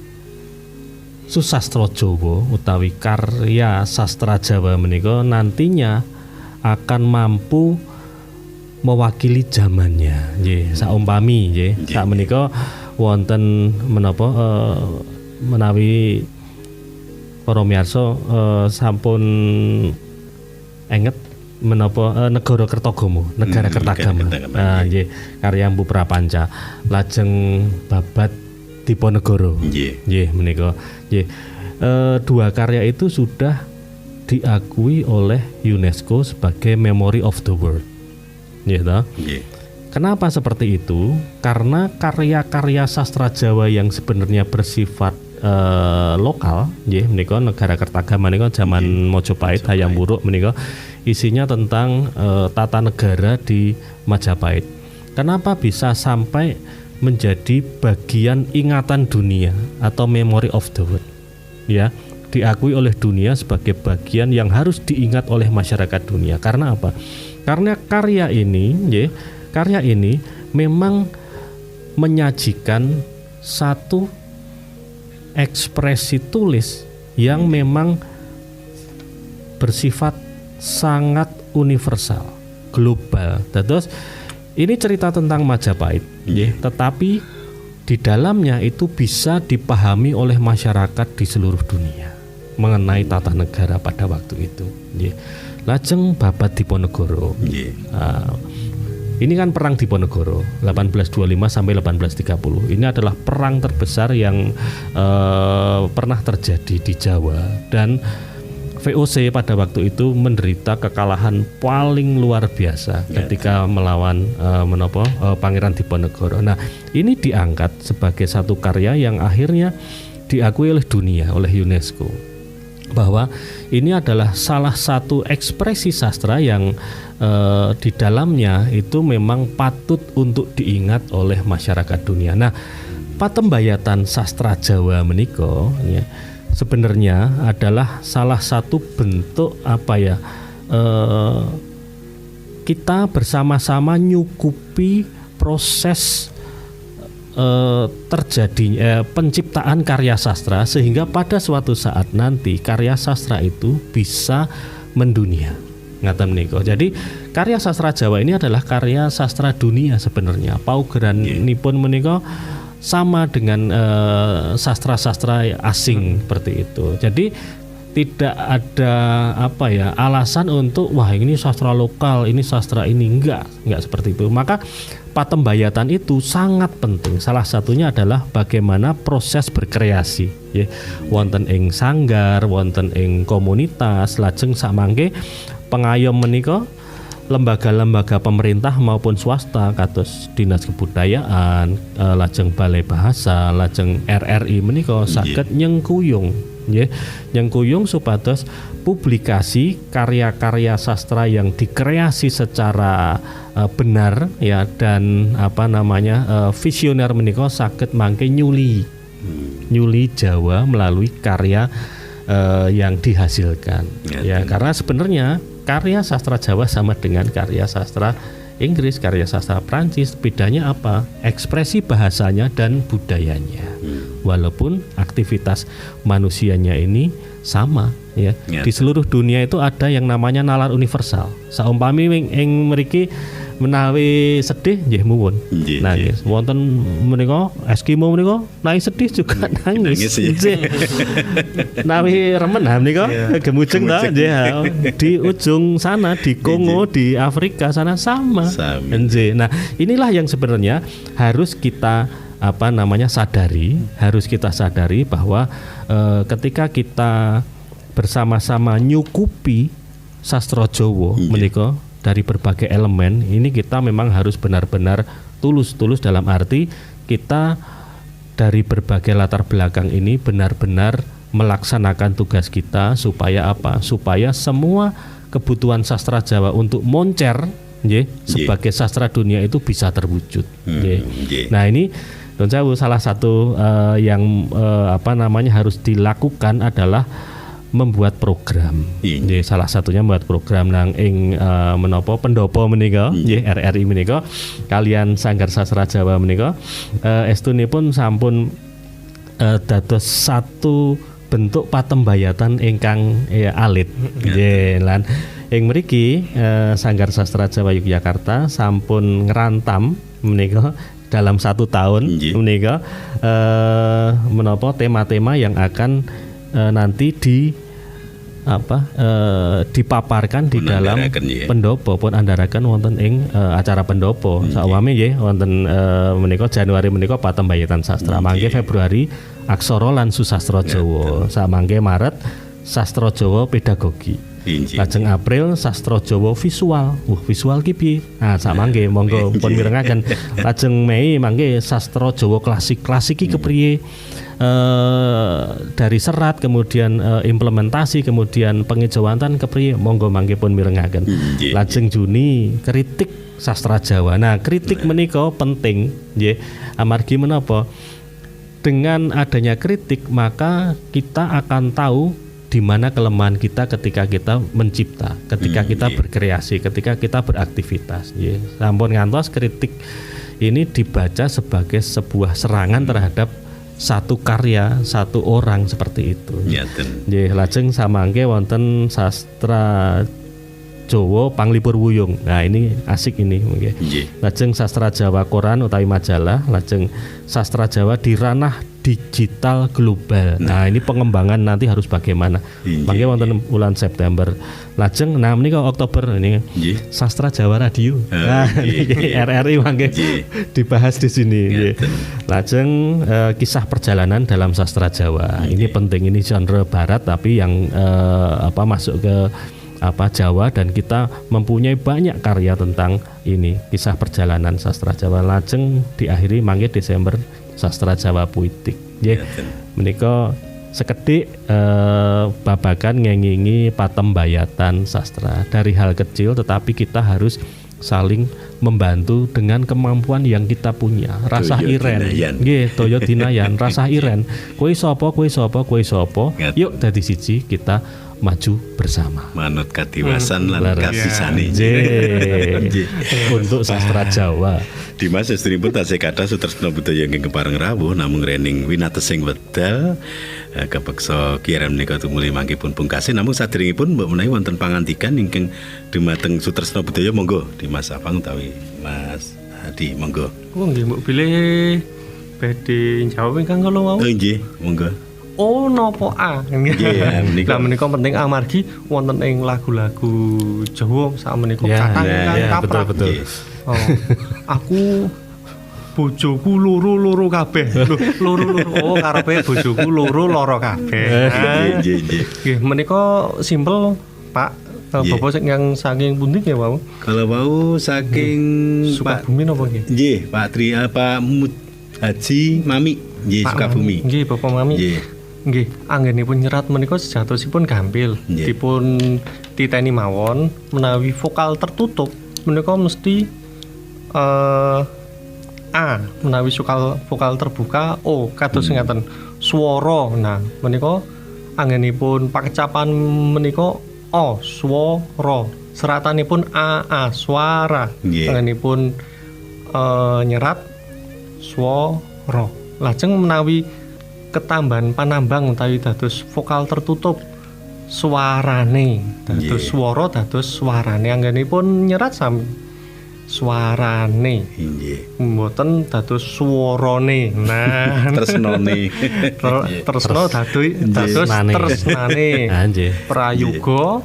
susastra Jawa utawi karya sastra Jawa menika nantinya akan mampu mewakili zamannya nggih. Saumpami nggih sak menika wonten menapa menawi para miyarsa sampun enget menapa negara Kertagama, negara Kertagama. Nggih, karya Mpu Prapanca lajeng babat Diponegoro. Nggih menika. Nggih. Dua karya itu sudah diakui oleh UNESCO sebagai Memory of the World. Nggih ta? Nggih. Kenapa seperti itu? Karena karya-karya sastra Jawa yang sebenarnya bersifat lokal, nggih menika negara Kertagama menika zaman Majapahit, Hayam Wuruk menika isinya tentang tata negara di Majapahit. Kenapa bisa sampai menjadi bagian ingatan dunia atau memory of the world? Ya, diakui oleh dunia sebagai bagian yang harus diingat oleh masyarakat dunia. Karena apa? Karena karya ini, nggih, karya ini memang menyajikan satu ekspresi tulis yang memang bersifat sangat universal, global. Terus Ini cerita tentang Majapahit, tetapi di dalamnya itu bisa dipahami oleh masyarakat di seluruh dunia mengenai tata negara pada waktu itu. Lajeng babat Diponegoro. Ini kan perang Diponegoro 1825 sampai 1830. Ini adalah perang terbesar yang pernah terjadi di Jawa, dan VOC pada waktu itu menderita kekalahan paling luar biasa ketika melawan Pangeran Diponegoro. Nah, ini diangkat sebagai satu karya yang akhirnya diakui oleh dunia, oleh UNESCO, bahwa ini adalah salah satu ekspresi sastra yang di dalamnya itu memang patut untuk diingat oleh masyarakat dunia. Nah, patembayatan sastra Jawa menika sebenarnya adalah salah satu bentuk kita bersama-sama nyukupi proses terjadinya penciptaan karya sastra, sehingga pada suatu saat nanti karya sastra itu bisa mendunia. Ngaten menika. Jadi karya sastra Jawa ini adalah karya sastra dunia sebenarnya. Paugeranipun menika sama dengan sastra-sastra asing seperti itu. Jadi tidak ada alasan untuk wah ini sastra lokal, ini sastra ini enggak seperti itu. Maka patembayatan itu sangat penting. Salah satunya adalah bagaimana proses berkreasi, wonten ing sanggar, wonten ing komunitas, lajeng samangke pengayom menika lembaga-lembaga pemerintah maupun swasta kados Dinas Kebudayaan, lajeng Balai Bahasa, lajeng RRI menika saged nyengkuyung supados publikasi karya-karya sastra yang dikreasi secara benar dan visioner menika saged mangke nyuli Jawa melalui karya yang dihasilkan. Karena sebenarnya karya sastra Jawa sama dengan karya sastra Inggris, karya sastra Prancis. Bedanya apa? Ekspresi bahasanya dan budayanya. Walaupun aktivitas manusianya ini sama, Di seluruh dunia itu ada yang namanya nalar universal. Saumpami ing mriki menawi sedih nggih muwun. Nangis. Wonten menika Eskimo menika nangis sedih juga nangis. Nawi remen menika gemujeng ta nggih. Di ujung sana di Kongo, di Afrika sana sama. Nggih. Nah, inilah yang sebenarnya harus kita sadari bahwa ketika kita bersama-sama nyukupi sastra Jawa menika dari berbagai elemen ini, kita memang harus benar-benar tulus dalam arti kita dari berbagai latar belakang ini benar-benar melaksanakan tugas kita supaya semua kebutuhan sastra Jawa untuk moncer sebagai sastra dunia itu bisa terwujud. Nah, ini Don Sewu salah satu yang harus dilakukan adalah membuat program. Salah satunya membuat program nang ing menapa pendopo menika RRI menika kalian Sanggar Sastra Jawa menika estunipun sampun dados satu bentuk patembayatan ingkang alit. Lan ing mriki Sanggar Sastra Jawa Yogyakarta sampun ngrantam menika dalam 1 tahun menika menapa tema-tema yang akan nanti dipaparkan di dalam pendopo pun andharaken wonten ing acara pendopo. Saumpami nggih wonten menika Januari menika patembayatan sastra, mangke Februari aksara lan susastra Jawa, samangke Maret sastra Jawa pedagogi. Lajeng April sastra Jawa visual. Visual ki piye? Nah, samangke monggo pun mirengaken. Lajeng Mei mangke sastra Jawa klasik ki kepriye? Dari serat kemudian implementasi kemudian pengejauhan kepriye monggo mangke pun mirengaken. Lajeng Juni kritik sastra Jawa. Nah, kritik menika penting nggih amargi menapa dengan adanya kritik maka kita akan tahu di mana kelemahan kita ketika kita mencipta, ketika kita berkreasi, ketika kita beraktivitas. Sampun ngantos kritik ini dibaca sebagai sebuah serangan terhadap satu karya, satu orang seperti itu. Lajeng samangke wonten sastra Jawa Panglipur Wuyung. Nah, ini asik ini nggih. Lajeng sastra Jawa koran utawi majalah, lajeng sastra Jawa di ranah digital global. Nah, ini pengembangan nanti harus bagaimana. Mangke wonten bulan September. Lajeng menika Oktober ini sastra Jawa radio. Nah, RRI mangke dibahas di sini. Lajeng kisah perjalanan dalam sastra Jawa. Ini penting, ini genre barat tapi yang masuk ke Jawa, dan kita mempunyai banyak karya tentang ini kisah perjalanan sastra Jawa. Lajeng diakhiri mangke Desember sastra Jawa puitik. Nggih. Menika sekedhik babagan ngengingi patembayatan sastra dari hal kecil, tetapi kita harus saling membantu dengan kemampuan yang kita punya. Rasah iren. Nggih, toyo dinayan, rasah iren. Kowe sapa? Yuk dadi siji, kita maju bersama. Manut kadiwasan lan kasisane. Untuk sastra Jawa. Dimas estunipun tasih kathah sutresna budaya ingkang kepareng rawuh namung rening winatesing wedal kapeksa kirang menika tumuli mangke pun pungkasi, namung saderengipun mbok menawi wonten pangandikan ingkang dumateng sutresna budaya, monggo Dimas Afang utawi Mas Hadi, monggo. Nggih mbok bilih badhe jawab ingkang kula wau. Nggih, monggo. Oh nopo nggih. Lah menika penting amargi wonten ing lagu-lagu Jawa sakmenika kathah ingkang kaprah. Betul. Oh, aku bojoku loro kabeh. Loro. Oh, karepe bojoku loro kabeh. Nggih, menika simpel, Pak. Bapak sing yang saking pundi nggih wau? Kalau wau saking Sukabumi napa nggih? Nggih, Pak Tri Pak Haji Mami, nggih Sukabumi. Nggih, Bapak Mami. Nggih, anggenipun nyerat menika sejatosipun gampil. Dipun titeni mawon menawi vokal tertutup menika mesti A, menawi vokal terbuka O, kados ngaten. Swara. Nah, menika anggenipun pakecapan menika O, swara. Seratanipun A, swara. Anggenipun nyerat swara. Lajeng menawi ketambahan panambang utawi dados vokal tertutup suarane, dados swara dados swarane, anggenipun nyerat sami swarane, mboten dados swarane. Nah, tresnane. Tresno dados tresnane. Prayoga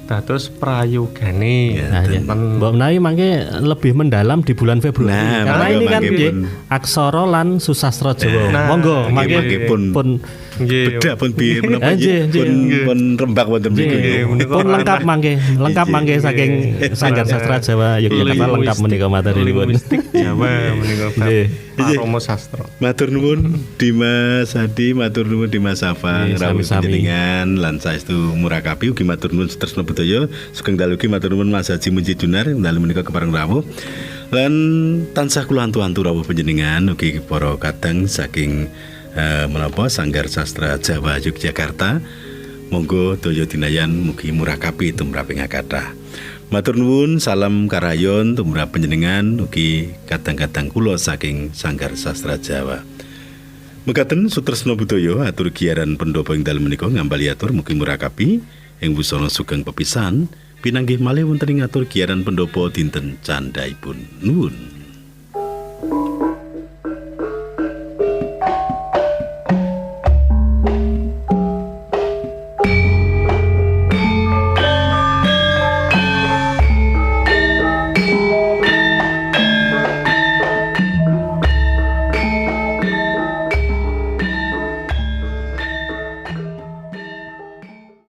dados prayogane. Mbak menawi mangke lebih mendalam di bulan Februari. Karena ini kan aksara lan susastra Jawa. Monggo mangke pun beda pun piye menapa pun rembak wonten mriku. Pun lengkap mangke saking Sanggar Sastra Jawa Yogyakarta lengkap menika materinipun. Jawa menika Paromo Sastra. Matur nuwun Dimas Hadi, matur nuwun Dimas Afang, rawuh panjenengan lan saestu murakabi, ugi matur nuwun sutresna budaya sugeng dalu ugi matur nuwun Mas Haji Munji Junar dalu menika kepareng rawuh. Lan tansah kula antu-antu rawuh panjenengan ugi para kadang saking menapa Sanggar Sastra Jawa Yogyakarta, monggo daya dinayan mugi murakabi tumraping kathah. Matur nuwun, salam karayon tumrap panjenengan ugi kadang-kadang kula saking Sanggar Sastra Jawa. Mekaten sutresna budaya atur giaran pendhapa ing dalem menika ngambali atur mugi murakabi ing busana sugeng pepisan pinanggih malih wonten ing atur giaran pendhapa dinten candhaipun. Nuwun.